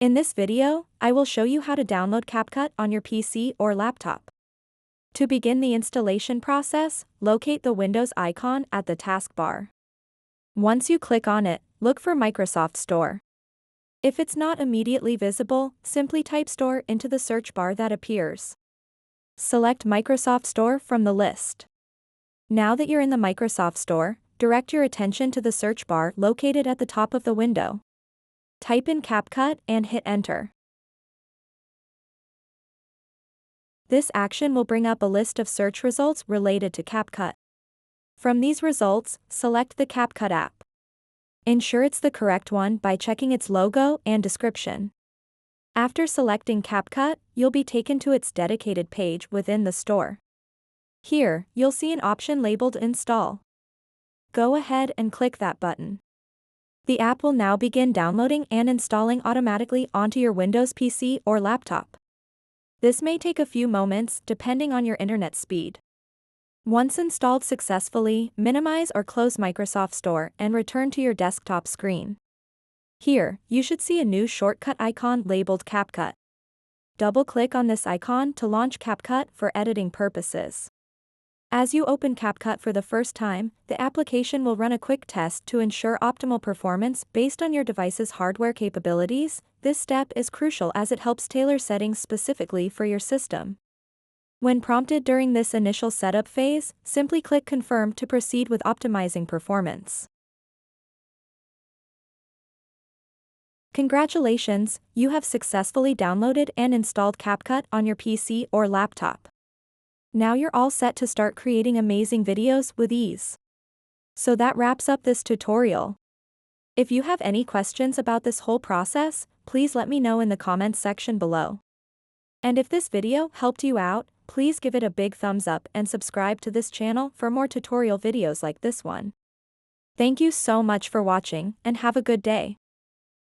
In this video, I will show you how to download CapCut on your PC or laptop. To begin the installation process, locate the Windows icon at the taskbar. Once you click on it, look for Microsoft Store. If it's not immediately visible, simply type Store into the search bar that appears. Select Microsoft Store from the list. Now that you're in the Microsoft Store, direct your attention to the search bar located at the top of the window. Type in CapCut and hit Enter. This action will bring up a list of search results related to CapCut. From these results, select the CapCut app. Ensure it's the correct one by checking its logo and description. After selecting CapCut, you'll be taken to its dedicated page within the store. Here, you'll see an option labeled Install. Go ahead and click that button. The app will now begin downloading and installing automatically onto your Windows PC or laptop. This may take a few moments depending on your internet speed. Once installed successfully, minimize or close Microsoft Store and return to your desktop screen. Here, you should see a new shortcut icon labeled CapCut. Double-click on this icon to launch CapCut for editing purposes. As you open CapCut for the first time, the application will run a quick test to ensure optimal performance based on your device's hardware capabilities. This step is crucial as it helps tailor settings specifically for your system. When prompted during this initial setup phase, simply click Confirm to proceed with optimizing performance. Congratulations, you have successfully downloaded and installed CapCut on your PC or laptop. Now you're all set to start creating amazing videos with ease. So that wraps up this tutorial. If you have any questions about this whole process, please let me know in the comments section below. And if this video helped you out, please give it a big thumbs up and subscribe to this channel for more tutorial videos like this one. Thank you so much for watching and have a good day.